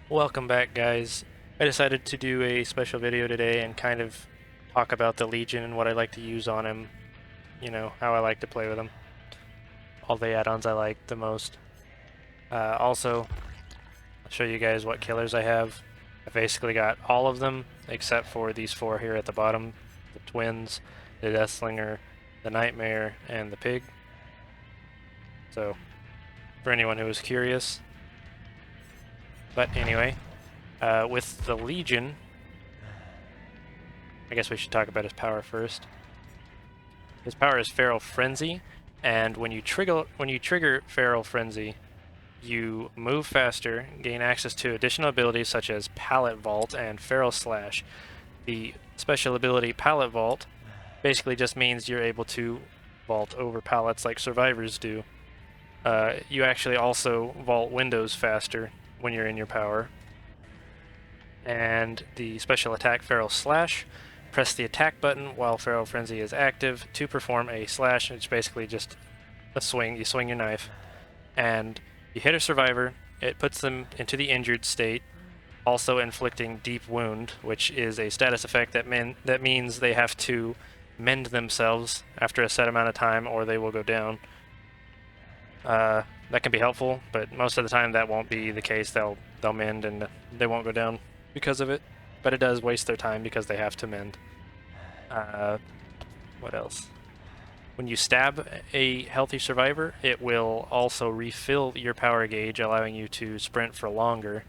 Welcome back, guys. I decided to do a special video today and kind of talk about the Legion and what I like to use on him, how I like to play with him. All the add-ons I like the most. Also, I'll show you guys what killers I have. I basically got all of them except for these four here at the bottom. The Twins, the Deathslinger, the Nightmare, and the Pig. So, for anyone who was curious. But anyway, with the Legion, I guess we should talk about his power first. His power is Feral Frenzy, and when you trigger Feral Frenzy, you move faster, gain access to additional abilities such as Pallet Vault and Feral Slash. The special ability Pallet Vault basically just means you're able to vault over pallets like survivors do. You actually also vault windows faster when you're in your power. And the special attack Feral Slash, press the attack button while Feral Frenzy is active to perform a slash. It's basically just a swing. You swing your knife, and you hit a survivor. It puts them into the injured state, also inflicting Deep Wound, which is a status effect that means they have to mend themselves after a set amount of time, or they will go down. That can be helpful, but most of the time that won't be the case. They'll mend and they won't go down because of it, but it does waste their time because they have to mend. What else? When you stab a healthy survivor, it will also refill your power gauge, allowing you to sprint for longer.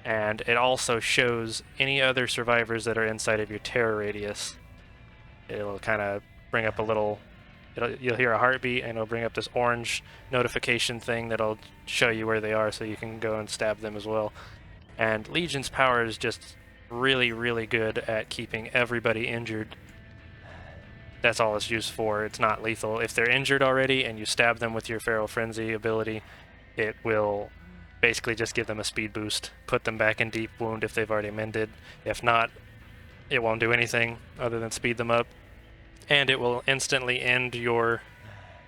And it also shows any other survivors that are inside of your terror radius. It'll kind of bring up a little... You'll hear a heartbeat, and it'll bring up this orange notification thing that'll show you where they are so you can go and stab them as well. And Legion's power is just really, really good at keeping everybody injured. That's all it's used for. It's not lethal. If they're injured already and you stab them with your Feral Frenzy ability, it will basically just give them a speed boost, put them back in Deep Wound if they've already mended. If not, it won't do anything other than speed them up. And it will instantly end your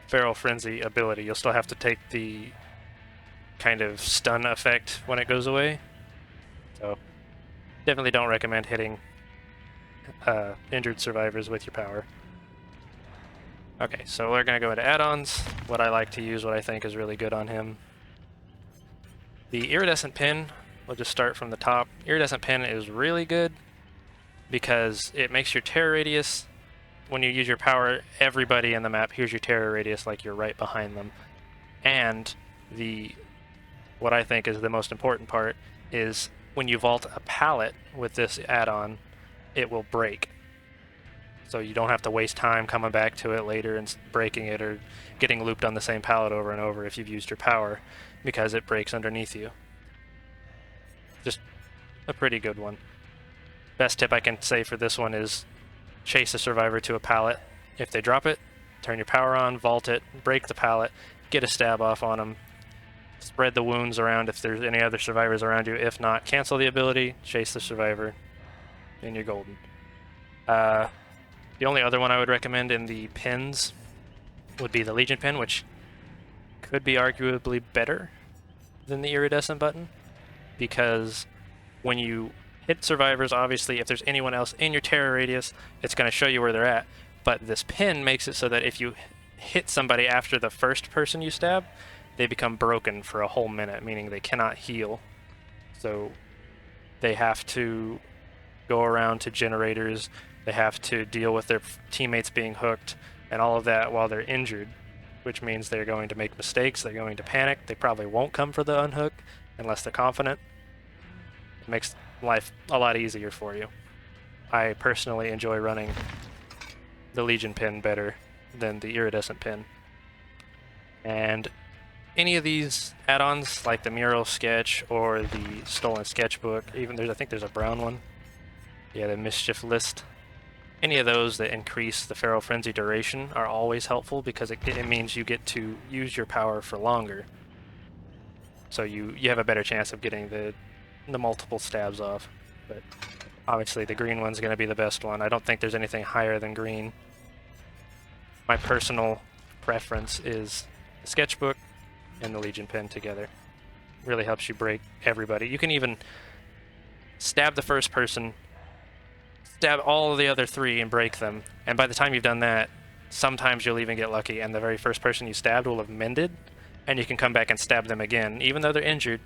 Feral Frenzy ability. You'll still have to take the kind of stun effect when it goes away. So definitely don't recommend hitting injured survivors with your power. Okay, so we're going to go into add-ons. What I like to use, what I think is really good on him. The Iridescent Pin, we'll just start from the top. Iridescent Pin is really good because it makes your terror radius, when you use your power, everybody in the map hears your terror radius like you're right behind them. And what I think is the most important part is when you vault a pallet with this add-on, it will break. So you don't have to waste time coming back to it later and breaking it or getting looped on the same pallet over and over if you've used your power, because it breaks underneath you. Just a pretty good one. Best tip I can say for this one is chase a survivor to a pallet. If they drop it, turn your power on, vault it, break the pallet, get a stab off on them, spread the wounds around if there's any other survivors around you. If not, cancel the ability, chase the survivor, and you're golden. The only other one I would recommend in the pins would be the Legion pin, which could be arguably better than the iridescent button, because when you hit survivors, obviously if there's anyone else in your terror radius, it's going to show you where they're at. But this pin makes it so that if you hit somebody after the first person you stab, they become broken for a whole minute, meaning they cannot heal. So they have to go around to generators, they have to deal with their teammates being hooked, and all of that while they're injured, which means they're going to make mistakes, they're going to panic, they probably won't come for the unhook unless they're confident. It makes life a lot easier for you. I personally enjoy running the Legion pin better than the iridescent pin. And any of these add-ons, like the mural sketch or the stolen sketchbook, even I think there's a brown one. Yeah, the mischief list. Any of those that increase the Feral Frenzy duration are always helpful because it means you get to use your power for longer. So you have a better chance of getting the multiple stabs off. But obviously the green one's going to be the best one. I don't think there's anything higher than green. My personal preference is the sketchbook and the Legion pin together. really helps you break everybody. You can even stab the first person, stab all of the other 3 and break them, and by the time you've done that, sometimes you'll even get lucky and the very first person you stabbed will have mended, and you can come back and stab them again, even though they're injured,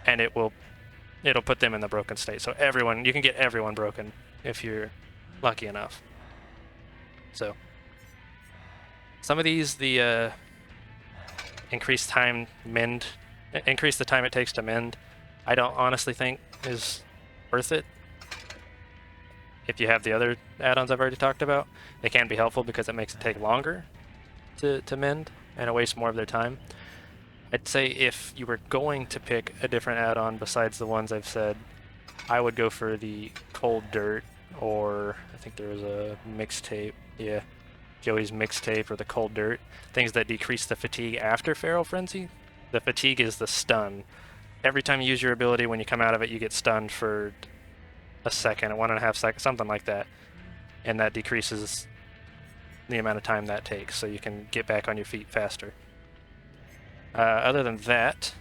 and it'll put them in the broken state. So you can get everyone broken if you're lucky enough. So some of these, the increase the time it takes to mend, I don't honestly think is worth it. If you have the other add-ons I've already talked about, they can be helpful because it makes it take longer to mend, and it wastes more of their time. I'd say if you were going to pick a different add-on besides the ones I've said, I would go for the Cold Dirt, or I think there was a mixtape, yeah, Joey's mixtape or the Cold Dirt, things that decrease the fatigue after Feral Frenzy. The fatigue is the stun. Every time you use your ability, when you come out of it, you get stunned for a second, 1.5 seconds, something like that. And that decreases the amount of time that takes, so you can get back on your feet faster. Other than that,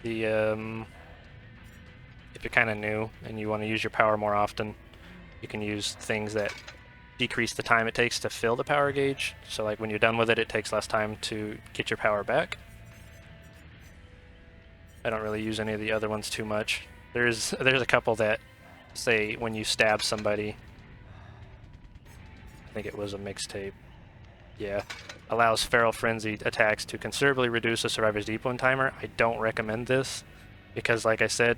if you're kind of new and you want to use your power more often, you can use things that decrease the time it takes to fill the power gauge. So like when you're done with it, it takes less time to get your power back. I don't really use any of the other ones too much. There's a couple that say when you stab somebody, I think it was a mixtape, yeah, allows Feral Frenzy attacks to considerably reduce a survivor's deep wound timer. I don't recommend this because, like I said,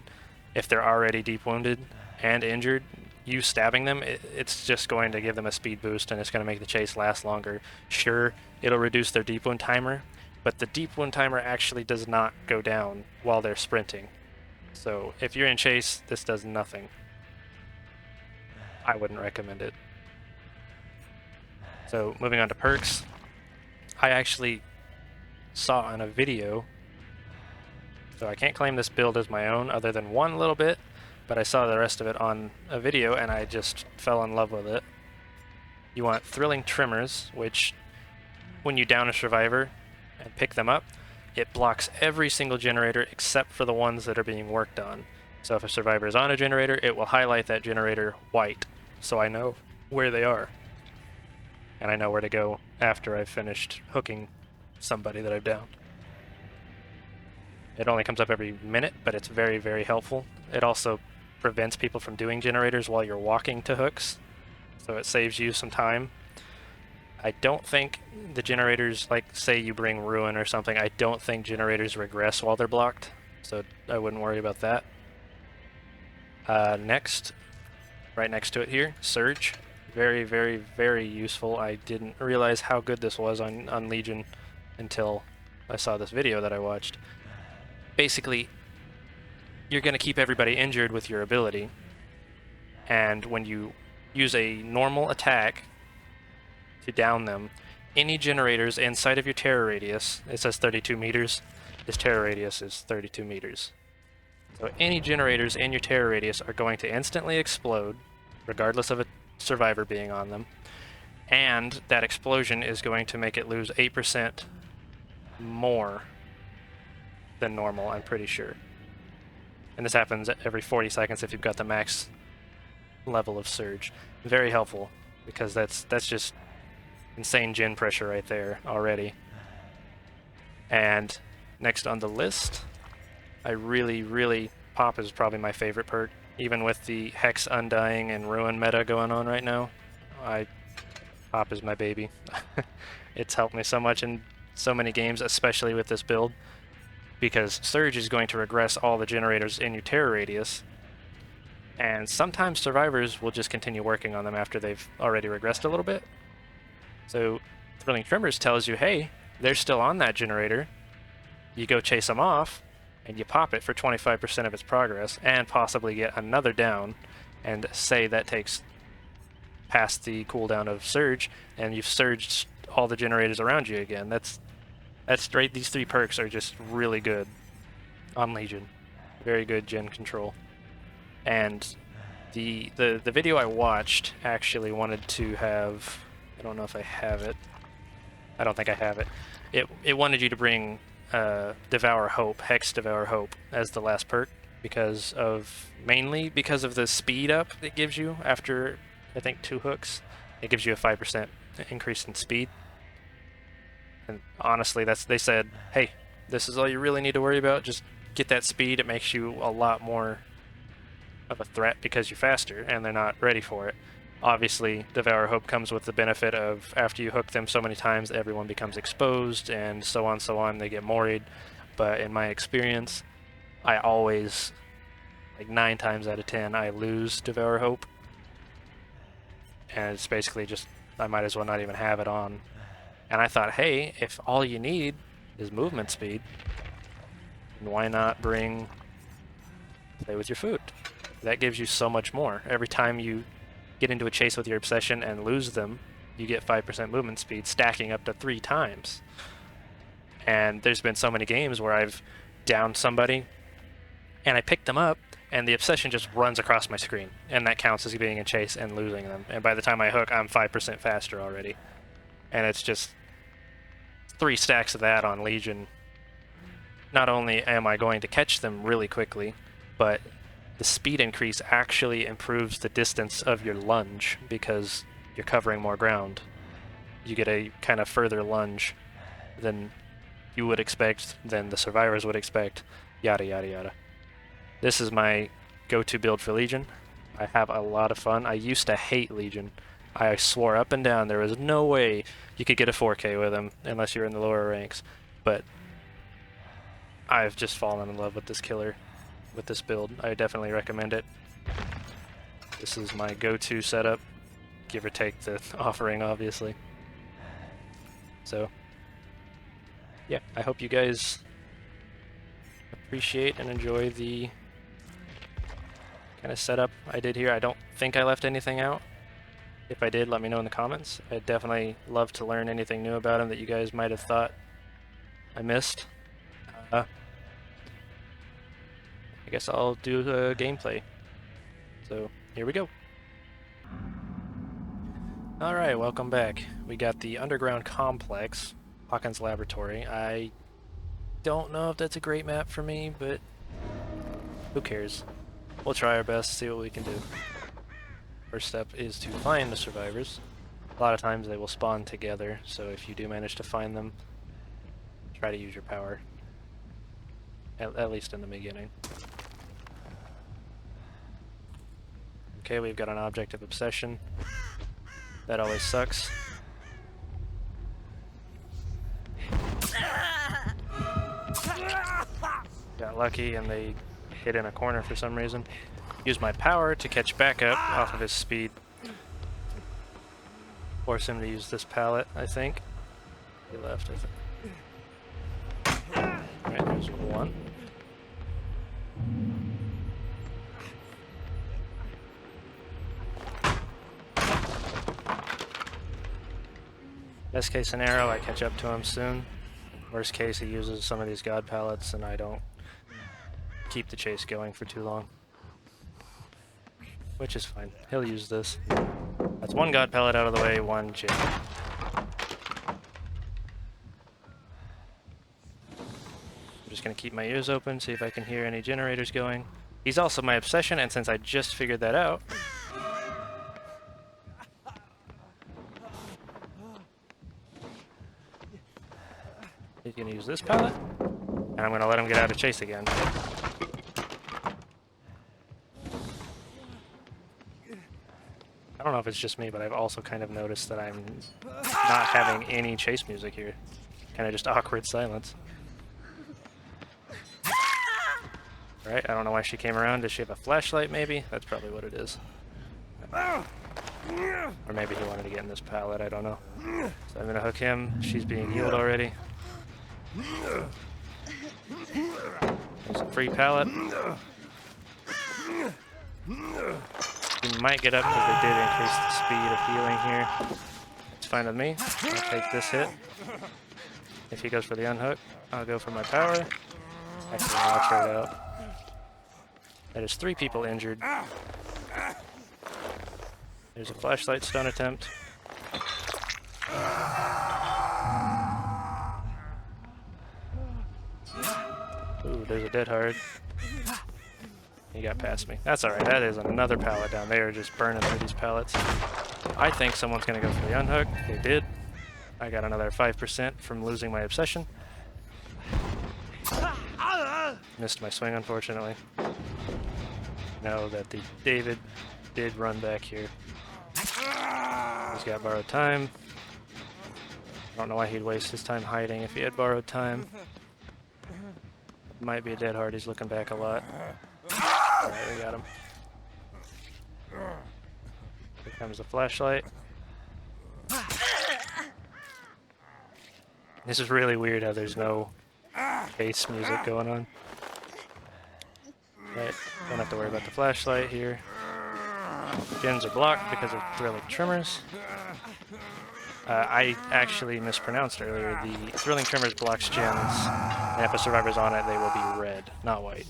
if they're already deep wounded and injured, you stabbing them, it's just going to give them a speed boost and it's going to make the chase last longer. Sure, it'll reduce their deep wound timer, but the deep wound timer actually does not go down while they're sprinting. So if you're in chase, this does nothing. I wouldn't recommend it. So moving on to perks, I actually saw in a video, so I can't claim this build as my own other than one little bit, but I saw the rest of it on a video and I just fell in love with it. You want Thrilling Tremors, which when you down a survivor and pick them up, it blocks every single generator except for the ones that are being worked on. So if a survivor is on a generator, it will highlight that generator white, so I know where they are. And I know where to go after I've finished hooking somebody that I've downed. It only comes up every minute, but it's very, very helpful. It also prevents people from doing generators while you're walking to hooks, so it saves you some time. I don't think the generators, like say you bring Ruin or something, I don't think generators regress while they're blocked, so I wouldn't worry about that. Next, right next to it here, Surge. Very, very, very useful. I didn't realize how good this was on Legion until I saw this video that I watched. Basically, you're going to keep everybody injured with your ability, and when you use a normal attack to down them, any generators inside of your terror radius, it says 32 meters, this terror radius is 32 meters. So any generators in your terror radius are going to instantly explode, regardless of a survivor being on them, and that explosion is going to make it lose 8% more than normal, I'm pretty sure. And this happens every 40 seconds if you've got the max level of Surge. Very helpful, because that's just insane gen pressure right there already. And next on the list, I really, Pop is probably my favorite perk. Even with the Hex Undying and Ruin meta going on right now, Pop is my baby. It's helped me so much in so many games, especially with this build, because Surge is going to regress all the generators in your terror radius, and sometimes survivors will just continue working on them after they've already regressed a little bit. So Thrilling Tremors tells you, hey, they're still on that generator. You go chase them off, and you pop it for 25% of its progress, and possibly get another down, and say that takes past the cooldown of Surge, and you've surged all the generators around you again. That's straight. These 3 perks are just really good on Legion. Very good gen control. And the video I watched actually wanted to have, I don't know if I have it. I don't think I have it. it wanted you to bring Devour Hope, Hex Devour Hope, as the last perk mainly because of the speed up it gives you after, I think, 2 hooks. It gives you a 5% increase in speed. And honestly, they said, hey, this is all you really need to worry about. Just get that speed. It makes you a lot more of a threat because you're faster, and they're not ready for it. Obviously, Devour Hope comes with the benefit of after you hook them so many times, everyone becomes exposed, and so on, they get moried. But in my experience, I always, like 9 times out of 10, I lose Devour Hope. And it's basically just, I might as well not even have it on. And I thought, hey, if all you need is movement speed, then why not bring Play with your food? That gives you so much more. Every time you get into a chase with your obsession and lose them, you get 5% movement speed, stacking up to 3 times. And there's been so many games where I've downed somebody, and I pick them up, and the obsession just runs across my screen, and that counts as being in chase and losing them. And by the time I hook, I'm 5% faster already. And it's just 3 stacks of that on Legion. Not only am I going to catch them really quickly, but the speed increase actually improves the distance of your lunge because you're covering more ground. You get a kind of further lunge than you would expect, than the survivors would expect, yada yada yada. This is my go-to build for Legion. I have a lot of fun. I used to hate Legion. I swore up and down there was no way you could get a 4K with him unless you're in the lower ranks, but I've just fallen in love with this killer, with this build. I definitely recommend it. This is my go-to setup, give or take the offering, obviously. So, yeah, I hope you guys appreciate and enjoy the kind of setup I did here. I don't think I left anything out. If I did, let me know in the comments. I'd definitely love to learn anything new about him that you guys might have thought I missed. I guess I'll do a gameplay. So, here we go. Alright, welcome back. We got the underground complex, Hawkins Laboratory. I don't know if that's a great map for me, but who cares? We'll try our best, see what we can do. First step is to find the survivors. A lot of times they will spawn together, so if you do manage to find them, try to use your power. At least in the beginning. Okay, we've got an object of obsession. That always sucks. Got lucky and they hid in a corner for some reason. Use my power to catch back up off of his speed. Force him to use this pallet, I think. He left, I think. Alright, there's one. Best case scenario, I catch up to him soon. Worst case, he uses some of these god pallets and I don't keep the chase going for too long. Which is fine. He'll use this. That's one god pallet out of the way, one chase. I'm just gonna keep my ears open, see if I can hear any generators going. He's also my obsession, and since I just figured that out, he's gonna use this pallet, and I'm gonna let him get out of chase again. I don't know if it's just me, but I've also kind of noticed that I'm not having any chase music here. Kind of just awkward silence. Alright, I don't know why she came around. Does she have a flashlight, maybe? That's probably what it is. Or maybe he wanted to get in this pallet, I don't know. So I'm gonna hook him. She's being healed already. There's a free pallet. You might get up because they did increase the speed of healing here. It's fine with me. I'll take this hit. If he goes for the unhook, I'll go for my power. Actually, I'll trade out. That is 3 people injured. There's a flashlight stun attempt. Ooh, there's a dead hard. He got past me. That's alright, that is another pallet down there, just burning through these pallets. I think someone's gonna go for the unhook. They did. I got another 5% from losing my obsession. Missed my swing, unfortunately. Know that the David did run back here. He's got borrowed time. I don't know why he'd waste his time hiding if he had borrowed time. Might be a dead hard, he's looking back a lot. Alright, we got him. Here comes the flashlight. This is really weird how there's no bass music going on. Right, don't have to worry about the flashlight here. Gens are blocked because of thrilling tremors. I actually mispronounced earlier. The thrilling tremors blocks gens, and if a survivor's on it, they will be red, not white.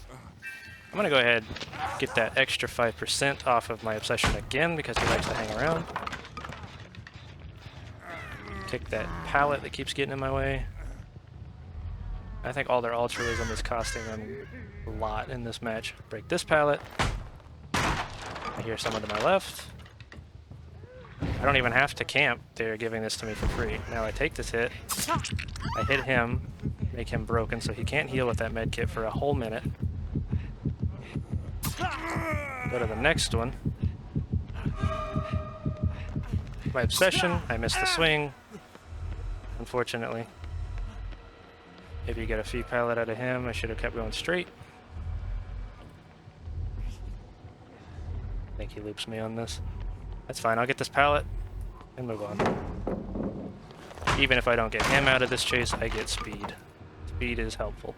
I'm gonna go ahead and get that extra 5% off of my obsession again because he likes to hang around. Kick that pallet that keeps getting in my way. I think all their altruism is costing them a lot in this match. Break this pallet. I hear someone to my left. I don't even have to camp. They're giving this to me for free. Now I take this hit. I hit him, make him broken so he can't heal with that med kit for a whole minute. Go to the next one. My obsession, I missed the swing. Unfortunately. Maybe you get a free pallet out of him. I should have kept going straight. I think he loops me on this. That's fine, I'll get this pallet and move on. Even if I don't get him out of this chase, I get speed. Speed is helpful.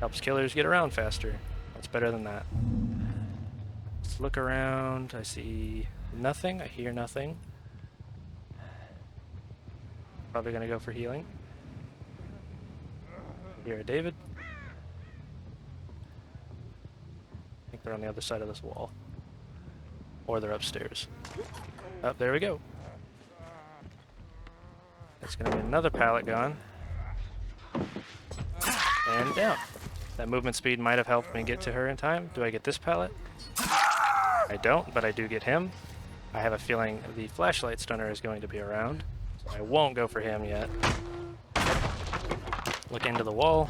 Helps killers get around faster. What's better than that? Let's look around. I see nothing. I hear nothing. Probably gonna go for healing. Here, David. I think they're on the other side of this wall. Or they're upstairs. Oh, there we go. It's gonna be another pallet gone. And down. That movement speed might have helped me get to her in time. Do I get this pallet? I don't, but I do get him. I have a feeling the flashlight stunner is going to be around, so I won't go for him yet. Look into the wall.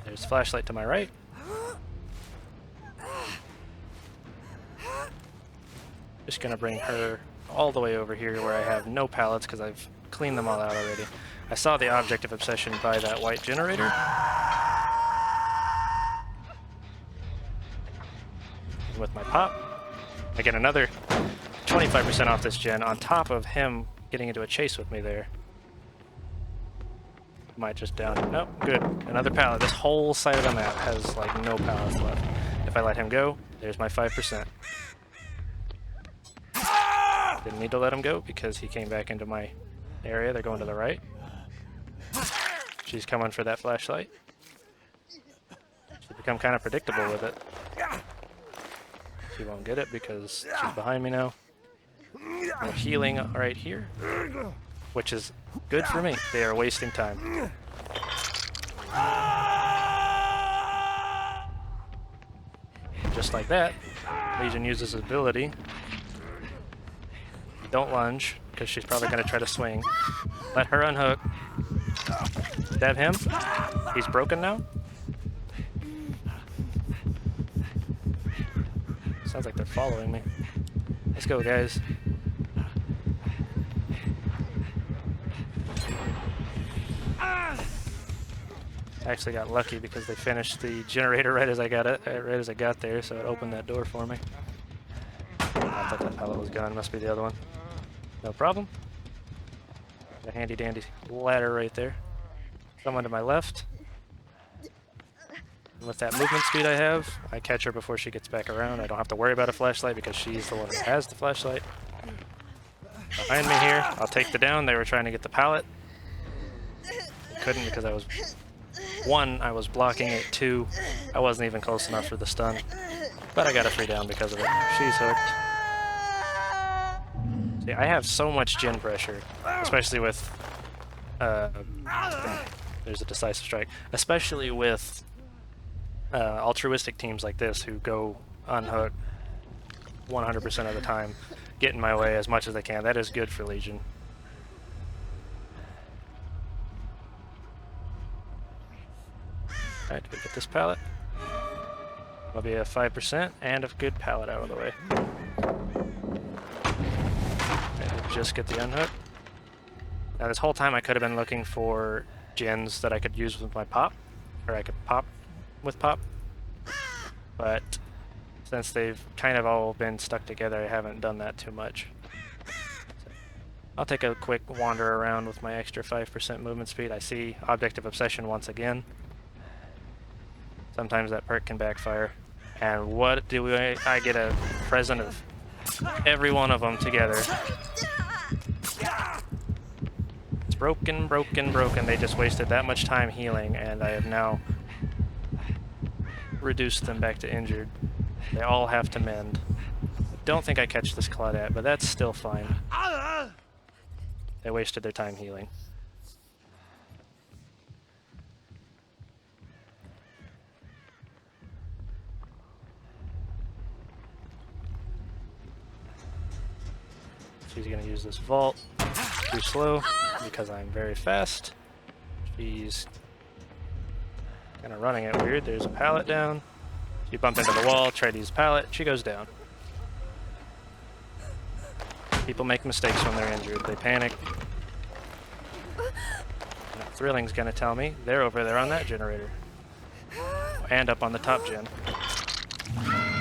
There's flashlight to my right. Just gonna bring her all the way over here where I have no pallets because I've cleaned them all out already. I saw the object of obsession by that white generator. And with my pop, I get another 25% off this gen on top of him getting into a chase with me there. Might just down him. Nope, good. Another pallet. This whole side of the map has like no pallets left. If I let him go, there's my 5%. Didn't need to let him go because he came back into my area. They're going to the right. She's coming for that flashlight. She's become kind of predictable with it. She won't get it because she's behind me now. I'm healing right here, which is good for me. They are wasting time. Just like that, Legion uses his ability. Don't lunge, because she's probably going to try to swing. Let her unhook. Stab him. He's broken now. Sounds like they're following me. Let's go, guys. I actually got lucky because they finished the generator right as I got there, so it opened that door for me. I thought that pallet was gone. Must be the other one. No problem. A handy dandy ladder right there. Someone to my left. And with that movement speed I have, I catch her before she gets back around. I don't have to worry about a flashlight because she's the one who has the flashlight. Behind me here, I'll take the down. They were trying to get the pallet. I couldn't because I was... 1, I was blocking it. 2, I wasn't even close enough for the stun. But I got a free down because of it. She's hooked. See, I have so much gen pressure, especially with there's a decisive strike, especially with altruistic teams like this who go unhooked 100% of the time, get in my way as much as they can. That is good for Legion. Alright, do we get this pallet? That'll be a 5% and a good pallet out of the way. Right, just get the unhook. Now this whole time I could have been looking for gens that I could use with my pop, or I could pop with pop, but since they've kind of all been stuck together, I haven't done that too much. So I'll take a quick wander around with my extra 5% movement speed. I see Object of Obsession once again. Sometimes that perk can backfire. And what do I get a present of every one of them together. It's broken, broken, broken. They just wasted that much time healing, and I have now reduced them back to injured. They all have to mend. I don't think I catch this Claudette, but that's still fine. They wasted their time healing. She's gonna use this vault too slow because I'm very fast. She's kind of running it weird. There's a pallet down. She bumped into the wall, tried to use pallet, she goes down. People make mistakes when they're injured. They panic. Now, Thrilling's gonna tell me they're over there on that generator. And up on the top gen.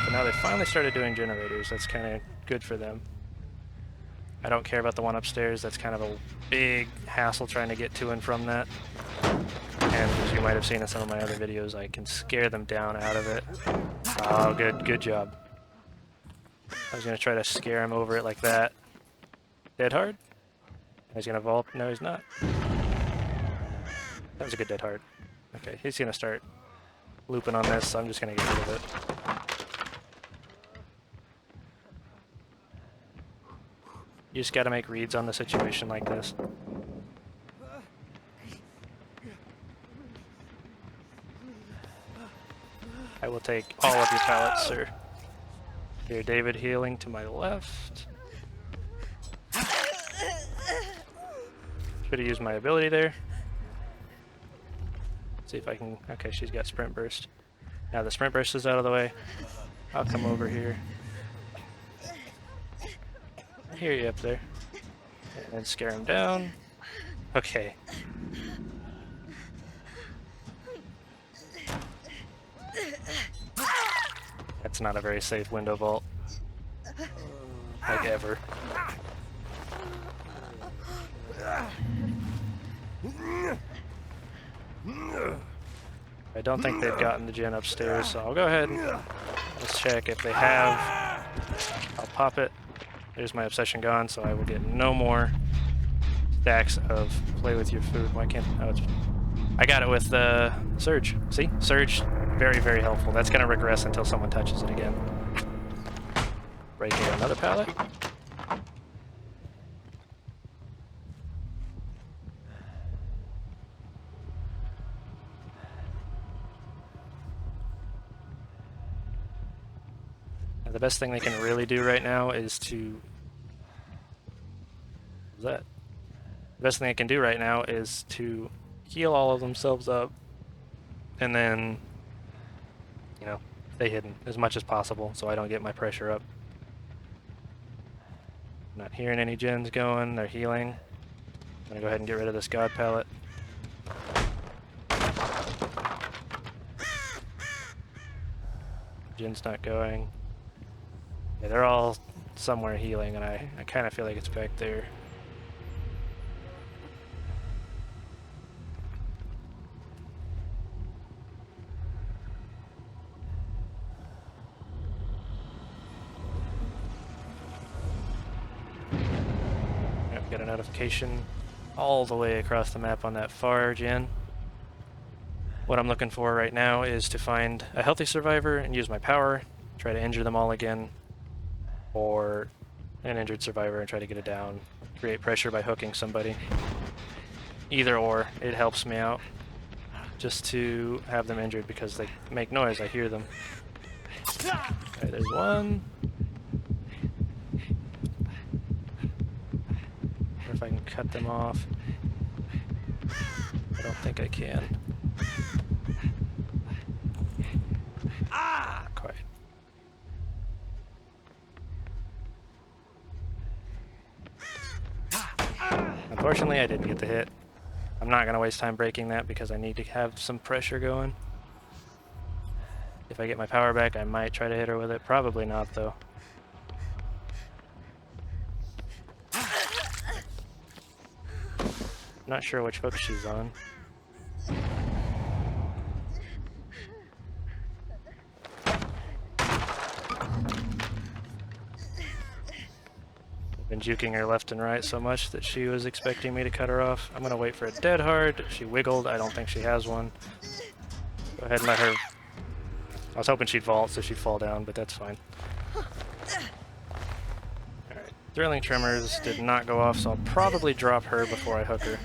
So now they finally started doing generators. That's kind of good for them. I don't care about the one upstairs. That's kind of a big hassle trying to get to and from that. And as you might have seen in some of my other videos, I can scare them down out of it. Oh, good job. I was going to try to scare him over it like that. Dead hard? He's going to vault. No, he's not. That was a good dead hard. Okay, he's going to start looping on this, so I'm just going to get rid of it. You just gotta make reads on the situation like this. I will take all of your pallets, sir. Here, David healing to my left. Should have used my ability there. See if I can... Okay, she's got sprint burst. Now the sprint burst is out of the way. I'll come over here. I hear you up there. And then scare him down. Okay. That's not a very safe window vault. Like ever. I don't think they've gotten the gen upstairs, so I'll go ahead and let's check. If they have, I'll pop it. There's my obsession gone, so I will get no more stacks of play with your food. Why can't... Oh, I got it with Surge. See? Surge, very, very helpful. That's going to regress until someone touches it again. Breaking another pallet. Now, the best thing they can really do right now is to... What's that? The best thing they can do right now is to heal all of themselves up and then, you know, stay hidden as much as possible so I don't get my pressure up. I'm not hearing any gens going, they're healing. I'm gonna go ahead and get rid of this god pallet. Gen's not going. Yeah, they're all somewhere healing, and I kind of feel like it's back there. Got a notification all the way across the map on that far gen. What I'm looking for right now is to find a healthy survivor and use my power, try to injure them all again, or an injured survivor and try to get it down, create pressure by hooking somebody. Either or, it helps me out. just to have them injured because they make noise. I hear them. Okay, there's one. Or if I can cut them off. I don't think I can. Not quite. Unfortunately, I didn't get the hit. I'm not going to waste time breaking that because I need to have some pressure going. If I get my power back, I might try to hit her with it. Probably not, though. Not sure which hook she's on. Been juking her left and right so much that she was expecting me to cut her off. I'm gonna wait for a dead hard. She wiggled. I don't think she has one. Go ahead and let her. I was hoping she'd vault so she'd fall down, but that's fine. Alright. Thrilling Tremors did not go off, so I'll probably drop her before I hook her.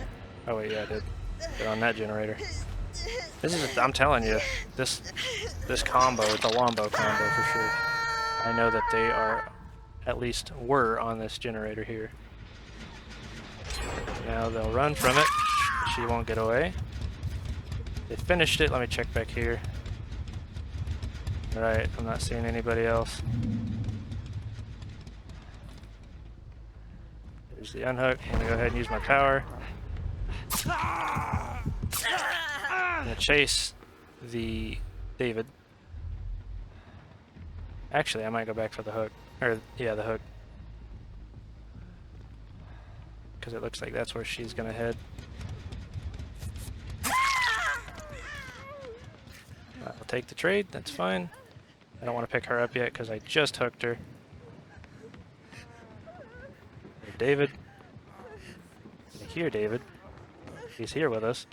Oh wait, yeah, I did. Get on that generator. This is, I'm telling you, this combo, it's a wombo combo for sure. I know that they are, at least were on this generator here. Now they'll run from it. She won't get away. They finished it. Let me check back here. Alright, I'm not seeing anybody else. There's the unhook. I'm gonna go ahead and use my power. I'm gonna chase the David. Actually, I might go back for the hook. Or, yeah, the hook. Because it looks like that's where she's gonna head. I'll take the trade, that's fine. I don't want to pick her up yet because I just hooked her. There's David. I hear David. He's here with us.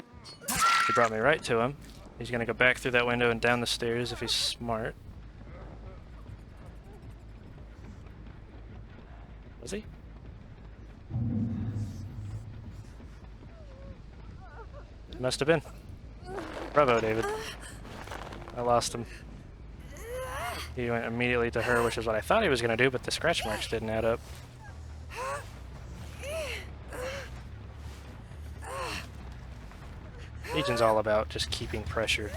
He brought me right to him. He's gonna go back through that window and down the stairs if he's smart. Was he? It must have been. Bravo, David. I lost him. He went immediately to her, which is what I thought he was going to do, but the scratch marks didn't add up. Legion's all about just keeping pressure.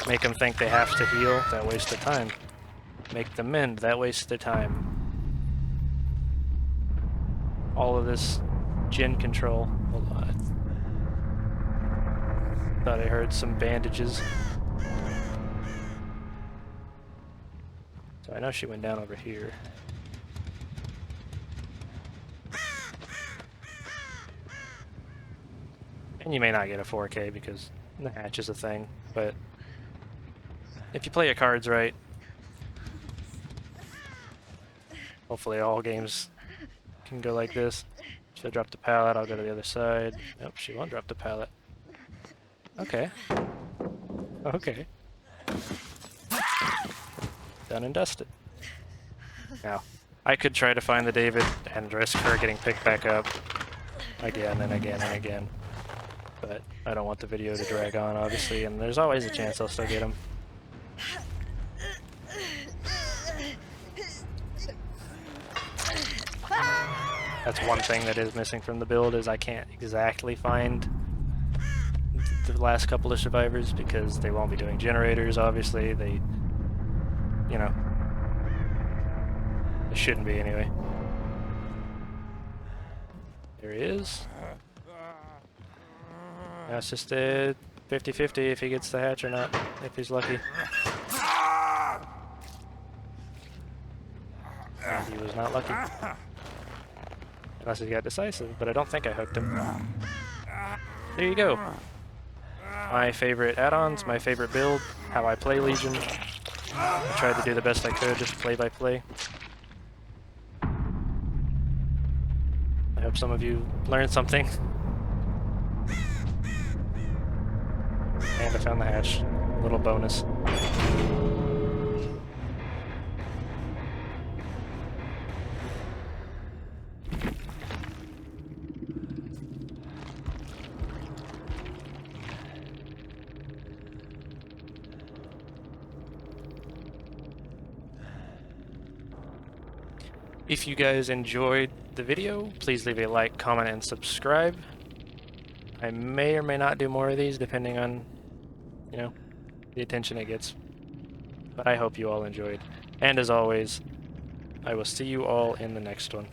Make them think they have to heal, that wastes their time. Make them mend, that wastes their time. All of this gen control. Hold on. Thought I heard some bandages. So I know she went down over here. And you may not get a 4K because the hatch is a thing, but if you play your cards right, hopefully all games can go like this. She'll drop the pallet, I'll go to the other side. Nope, she won't drop the pallet. Okay. Okay. Done and dusted. Now, I could try to find the David and risk her getting picked back up again and again and again. But I don't want the video to drag on, obviously, and there's always a chance I'll still get him. That's one thing that is missing from the build, is I can't exactly find the last couple of survivors because they won't be doing generators, obviously. They, you know, they shouldn't be anyway. There he is. Now it's just a 50-50 if he gets the hatch or not, if he's lucky. And he was not lucky. Unless he got decisive, but I don't think I hooked him. There you go. My favorite add-ons, my favorite build, how I play Legion. I tried to do the best I could, just play by play. I hope some of you learned something. And I found the hatch. Little bonus. If you guys enjoyed the video, please leave a like, comment, and subscribe. I may or may not do more of these depending on, you know, the attention it gets. But I hope you all enjoyed. And as always, I will see you all in the next one.